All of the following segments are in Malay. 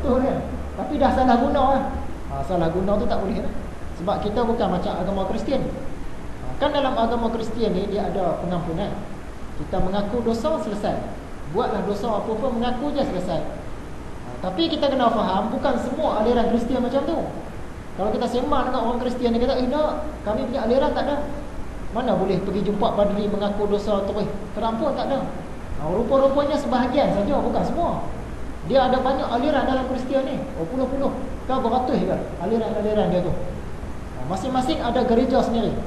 betul kan? Tapi dah salah guna lah. Salah guna tu tak boleh lah. Sebab kita bukan macam agama Kristian. Kan dalam agama Kristian ni dia ada pengampunan. Kita mengaku dosa, selesai. Buatlah dosa apa-apa, mengaku je, selesai. Tapi kita kena faham, bukan semua aliran Kristian macam tu. Kalau kita sembang dengan orang Kristian, dia kata, tak, kami punya aliran tak ada. Mana boleh pergi jumpa padri mengaku dosa terus terampun, tak ada. Rupa-rupanya sebahagian saja, bukan semua. Dia ada banyak aliran dalam Kristian ni. Puluh-puluh, kan beratus kan aliran-aliran dia tu. Masing-masing ada gereja sendiri.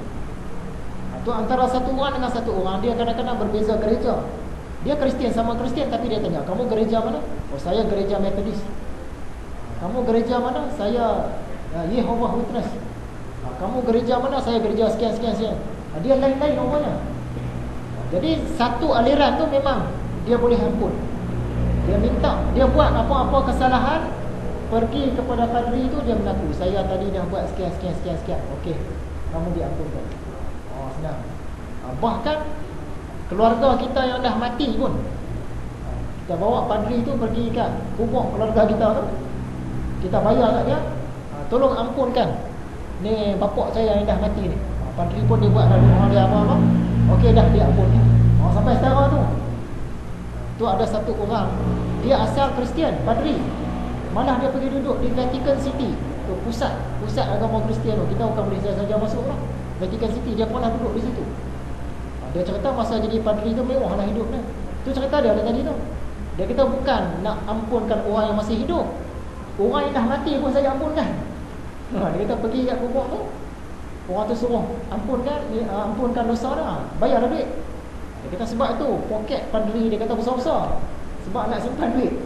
Tu antara satu orang dengan satu orang, dia kadang-kadang berbeza gereja. Dia Kristian sama Kristian, tapi dia tanya, kamu gereja mana? Saya gereja Methodist. Kamu gereja mana? Saya Yehovah Witness. Kamu gereja mana? Saya gereja sekian. Dia lain-lain namanya. Jadi satu aliran tu memang dia boleh ampun. Dia minta, dia buat apa-apa kesalahan, pergi kepada padri itu, dia mengaku, saya tadi dah buat sekian. Okey, kamu diampunkan. Senang. Bahkan keluarga kita yang dah mati pun, kita bawa padri tu pergi kat kubur keluarga kita tu, kita bayar kat dia, tolong ampunkan ni bapak saya yang dah mati ni. Padri pun dia buat dah doa dia apa-apa. Okey dah, dia ampunkan. Sampai sekarang tu ada satu orang, dia asal Kristian, padri. Malah dia pergi duduk di Vatican City, tu pusat agama Kristian tu. Kita bukan boleh saja masuk lah. Vatican City, dia pernah duduk di situ. Dia cerita masa jadi padri tu mewah lah hidupnya. Tu cerita dia tadi tu. Dia kata bukan nak ampunkan orang yang masih hidup, orang yang dah mati pun saya ampunkan. Dia kata pergi kat kubur tu, orang tu suruh ampunkan dosa dah, bayarlah duit. Dia kata sebab tu poket padri dia kata besar-besar, sebab nak simpan duit.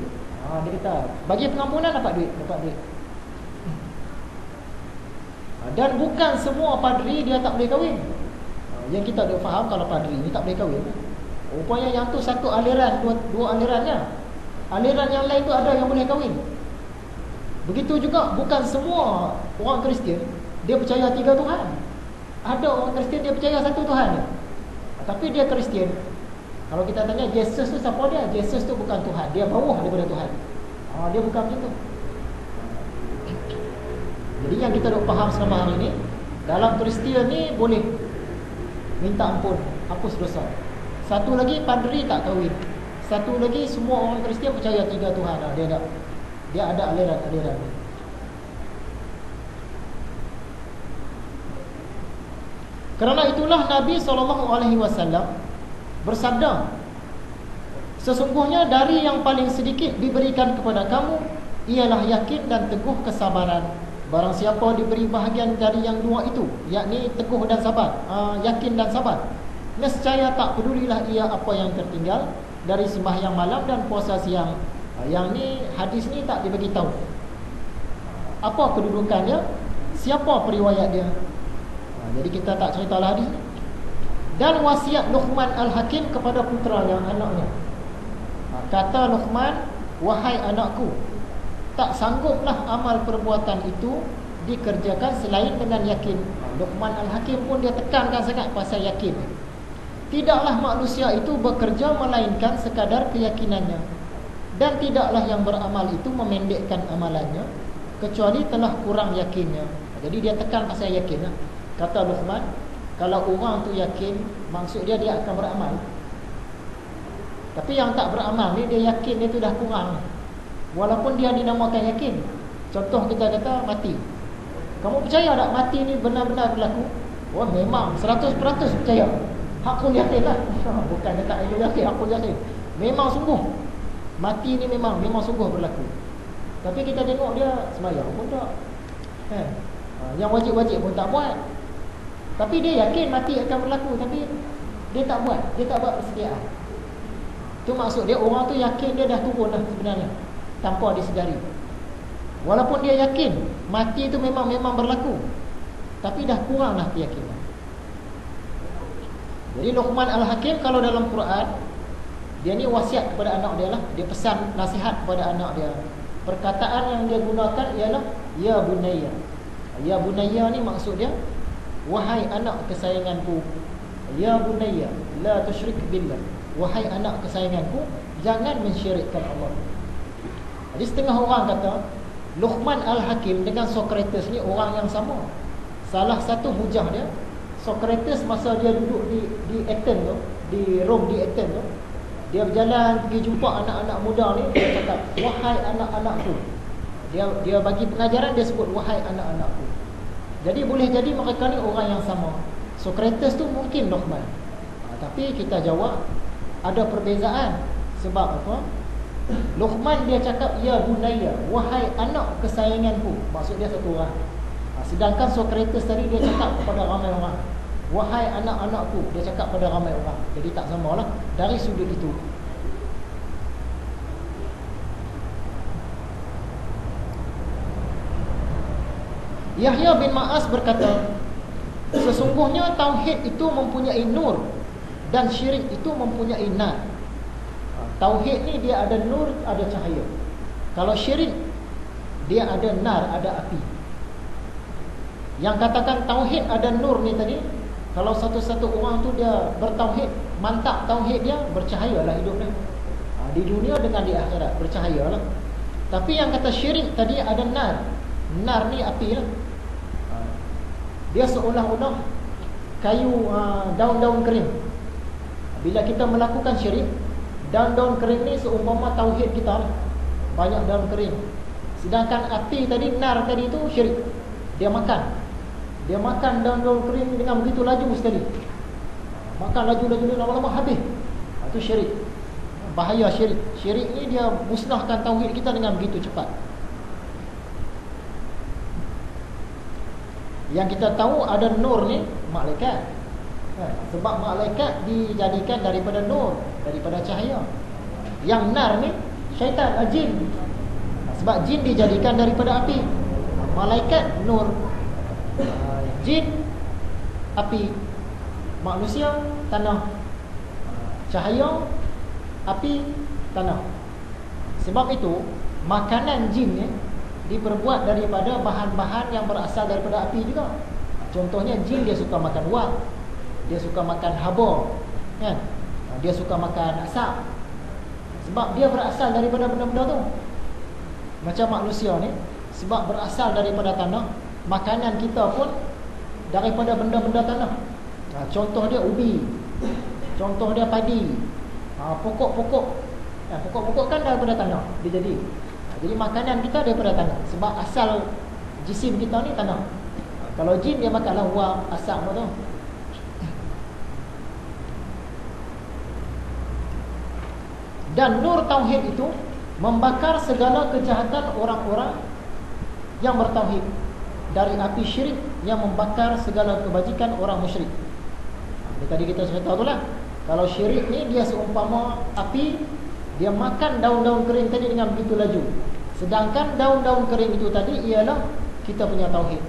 Dia kata bagi pengampunan dapat duit. Dan bukan semua padri dia tak boleh kahwin. Yang kita dah faham kalau padri ni tak boleh kahwin. Rupanya yang tu satu aliran, dua alirannya. Aliran yang lain tu ada yang boleh kahwin. Begitu juga bukan semua orang Kristian dia percaya 3 Tuhan. Ada orang Kristian dia percaya satu Tuhan je. Tapi dia Kristian. Kalau kita tanya Yesus tu siapa dia? Yesus tu bukan Tuhan, dia bawah daripada Tuhan. Dia bukan macam tu. Jadi yang kita dah faham selama hari ni, dalam Kristian ni boleh minta ampun, hapus dosa. Satu lagi padri tak kahwin. Satu lagi semua orang Kristian percaya 3 Tuhan. Dia ada aliran-aliran. Kerana itulah Nabi SAW bersabda, sesungguhnya dari yang paling sedikit diberikan kepada kamu ialah yakin dan teguh kesabaran. Barang siapa diberi bahagian dari yang dua itu, yakni teguh dan sabar, yakin dan sabar, nescaya tak pedulilah ia apa yang tertinggal dari sembahyang malam dan puasa siang. Yang ni hadis ni tak dibagi tahu apa kedudukannya, siapa periwayat dia. Jadi kita tak ceritalah hadis ni. Dan wasiat Luqman Al-Hakim kepada puteranya, anaknya. Kata Luqman, wahai anakku, tak sangguplah amal perbuatan itu dikerjakan selain dengan yakin. Luqman Al-Hakim pun dia tekankan sangat pasal yakin. Tidaklah manusia itu bekerja melainkan sekadar keyakinannya, dan tidaklah yang beramal itu memendekkan amalannya kecuali telah kurang yakinnya. Jadi dia tekan pasal yakin. Kata Luqman, kalau orang tu yakin, maksud dia akan beramal. Tapi yang tak beramal ni, dia yakin dia tu dah kurang, walaupun dia dinamakan yakin. Contoh kita kata mati. Kamu percaya tak mati ni benar-benar berlaku? Memang 100% percaya. Hakul yakin lah. Bukan dia tak yakin, hakul yakin. Memang sungguh mati ni memang sungguh berlaku. Tapi kita tengok dia sembahyang pun tak, yang wajib-wajib pun tak buat. Tapi dia yakin mati akan berlaku, tapi dia tak buat persediaan. Itu maksud dia, orang tu yakin dia dah turun dah sebenarnya, tanpa disedari. Walaupun dia yakin mati itu memang berlaku, tapi dah kurang dah keyakinan. Jadi Luqman Al-Hakim kalau dalam Quran, dia ni wasiat kepada anak dia lah. Dia pesan nasihat kepada anak dia. Perkataan yang dia gunakan ialah ya bunayya. Ya bunayya ni maksud dia, wahai anak kesayanganku, ya bunayya la tusyrik billah, wahai anak kesayanganku, jangan mensyirikkan Allah. Jadi setengah orang kata Luqman Al-Hakim dengan Socrates ni orang yang sama. Salah satu hujah dia, Socrates masa dia duduk di Athens tu, di Rom, di Athens tu, dia berjalan pergi jumpa anak-anak muda ni, dia cakap, wahai anak-anakku. Dia bagi pengajaran, dia sebut wahai anak-anakku. Jadi boleh jadi mereka ni orang yang sama. Socrates tu mungkin Luqman. Tapi kita jawab ada perbezaan. Sebab apa? Luqman dia cakap ya bunayya, wahai anak kesayanganku. Maksud dia satu orang. Sedangkan Socrates tadi dia cakap kepada ramai orang, wahai anak-anakku. Dia cakap pada ramai orang. Jadi tak samalah dari sudut itu. Yahya bin Ma'az berkata, sesungguhnya tauhid itu mempunyai nur dan syirik itu mempunyai nar. Tauhid ni dia ada nur, ada cahaya. Kalau syirik dia ada nar, ada api. Yang katakan tauhid ada nur ni tadi, kalau satu-satu orang tu dia bertauhid, mantap tauhid dia, bercahayalah hidupnya. Di dunia dengan di akhirat bercahayalah. Tapi yang kata syirik tadi ada nar. Nar ni api lah. Dia seolah-olah kayu, daun-daun kering. Bila kita melakukan syirik, daun-daun kering ni seumpama tauhid kita lah. Banyak daun kering. Sedangkan api tadi, nar tadi tu syirik. Dia makan daun-daun kering dengan begitu laju sekali. Makan laju-laju, lama-lama habis. Itu syirik. Bahaya syirik. Syirik ni dia musnahkan tauhid kita dengan begitu cepat. Yang kita tahu ada nur ni malaikat. Sebab malaikat dijadikan daripada nur, daripada cahaya. Yang nar ni syaitan, jin. Sebab jin dijadikan daripada api. Malaikat nur, jin api, manusia tanah, cahaya api, tanah. Sebab itu makanan jin ni diperbuat daripada bahan-bahan yang berasal daripada api juga. Contohnya jin dia suka makan wak, dia suka makan haba, kan? Dia suka makan asap. Sebab dia berasal daripada benda-benda tu. Macam manusia ni, sebab berasal daripada tanah, makanan kita pun daripada benda-benda tanah. Contoh dia ubi, contoh dia padi, pokok-pokok. Pokok-pokok kan daripada tanah dia jadi. Jadi makanan kita daripada tanah. Sebab asal jisim kita ni tanah. Kalau jin dia makanlah wak, asap tu. Dan nur tauhid itu membakar segala kejahatan orang-orang yang bertauhid, dari api syirik yang membakar segala kebajikan orang musyrik. Tadi kita sudah tahu lah, kalau syirik ni dia seumpama api, dia makan daun-daun kering tadi dengan begitu laju. Sedangkan daun-daun kering itu tadi ialah kita punya tauhid.